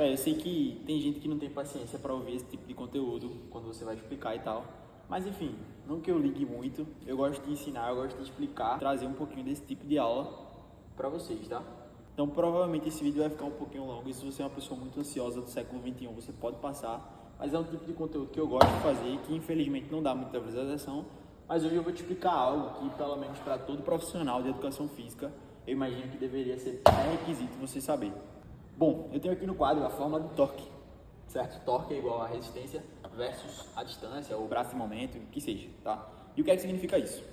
Eu sei que tem gente que não tem paciência para ouvir esse tipo de conteúdo quando você vai explicar e tal. Mas enfim, não que eu ligue muito, eu gosto de ensinar, eu gosto de explicar, trazer um pouquinho desse tipo de aula para vocês, tá? Então provavelmente esse vídeo vai ficar um pouquinho longo e se você é uma pessoa muito ansiosa do século XXI, você pode passar. Mas é um tipo de conteúdo que eu gosto de fazer, que infelizmente não dá muita visualização. Mas hoje eu vou te explicar algo que, pelo menos para todo profissional de educação física, eu imagino que deveria ser pré-requisito você saber. Bom, eu tenho aqui no quadro a fórmula de torque, certo? Torque é igual a resistência versus a distância, ou braço de momento, o que seja, tá? E o que é que significa isso?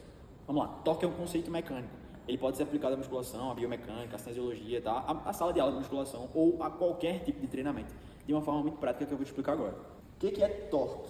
Vamos lá, torque é um conceito mecânico. Ele pode ser aplicado à musculação, à biomecânica, à cinesiologia, tá? À sala de aula de musculação ou a qualquer tipo de treinamento. De uma forma muito prática que eu vou te explicar agora. O que é torque?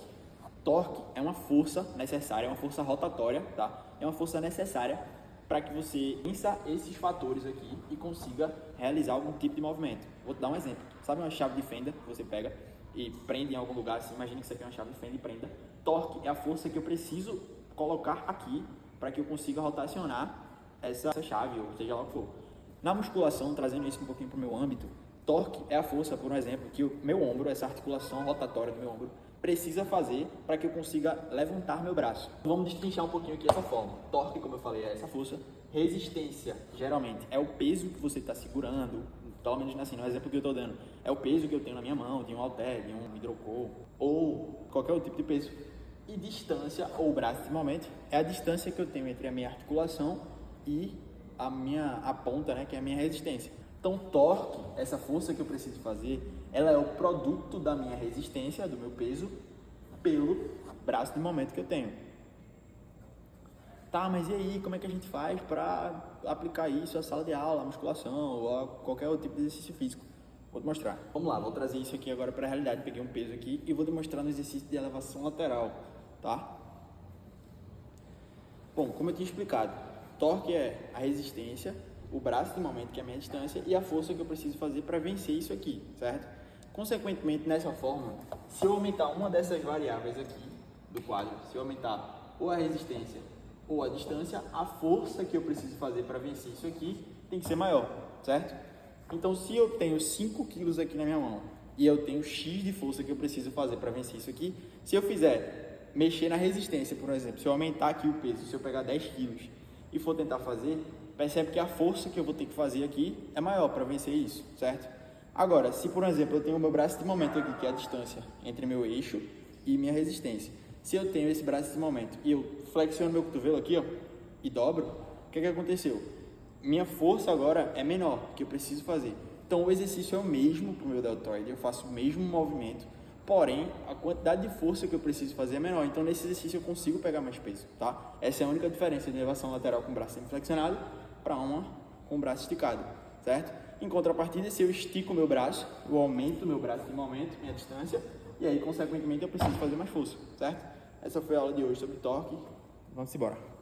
Torque é uma força necessária, é uma força rotatória, tá? É uma força necessária para que você vença esses fatores aqui e consiga realizar algum tipo de movimento. Vou te dar um exemplo. Sabe uma chave de fenda que você pega e prende em algum lugar, assim, imagina que você tem uma chave de fenda e prenda. Torque é a força que eu preciso colocar aqui para que eu consiga rotacionar essa chave, ou seja lá o que for. Na musculação, trazendo isso um pouquinho para o meu âmbito, torque é a força, por um exemplo, que o meu ombro, essa articulação rotatória do meu ombro, precisa fazer para que eu consiga levantar meu braço. Vamos destrinchar um pouquinho aqui essa forma. Torque, como eu falei, é essa força. Resistência, geralmente, é o peso que você está segurando, pelo menos assim, no exemplo que eu estou dando, é o peso que eu tenho na minha mão, de um halter, de um hidrocor, ou qualquer outro tipo de peso. E distância, ou braço de momento, é a distância que eu tenho entre a minha articulação e a ponta, né, que é a minha resistência. Então, torque, essa força que eu preciso fazer, ela é o produto da minha resistência, do meu peso, pelo braço de momento que eu tenho. Tá, mas e aí, como é que a gente faz para aplicar isso à sala de aula, à musculação ou a qualquer outro tipo de exercício físico? Vou te mostrar. Vamos lá, vou trazer isso aqui agora para a realidade. Peguei um peso aqui e vou demonstrar no exercício de elevação lateral, tá? Bom, como eu tinha explicado, torque é a resistência, o braço de momento, que é a minha distância, e a força que eu preciso fazer para vencer isso aqui, certo? Consequentemente, nessa forma, se eu aumentar uma dessas variáveis aqui do quadro, se eu aumentar ou a resistência ou a distância, a força que eu preciso fazer para vencer isso aqui tem que ser maior, certo? Então, se eu tenho 5 quilos aqui na minha mão e eu tenho X de força que eu preciso fazer para vencer isso aqui, se eu fizer mexer na resistência, por exemplo, se eu aumentar aqui o peso, se eu pegar 10 quilos e for tentar fazer, percebe que a força que eu vou ter que fazer aqui é maior para vencer isso, certo? Agora, se por exemplo eu tenho o meu braço de momento aqui, que é a distância entre meu eixo e minha resistência. Se eu tenho esse braço de momento e eu flexiono meu cotovelo aqui, ó, e dobro, o que aconteceu? Minha força agora é menor, que eu preciso fazer. Então o exercício é o mesmo para o meu deltoide, eu faço o mesmo movimento, porém a quantidade de força que eu preciso fazer é menor. Então nesse exercício eu consigo pegar mais peso, tá? Essa é a única diferença de elevação lateral com o braço sempre flexionado para uma com o braço esticado, certo? Em contrapartida, se eu estico o meu braço, eu aumento o meu braço de momento, minha distância, e aí consequentemente eu preciso fazer mais força, certo? Essa foi a aula de hoje sobre torque. Vamos embora.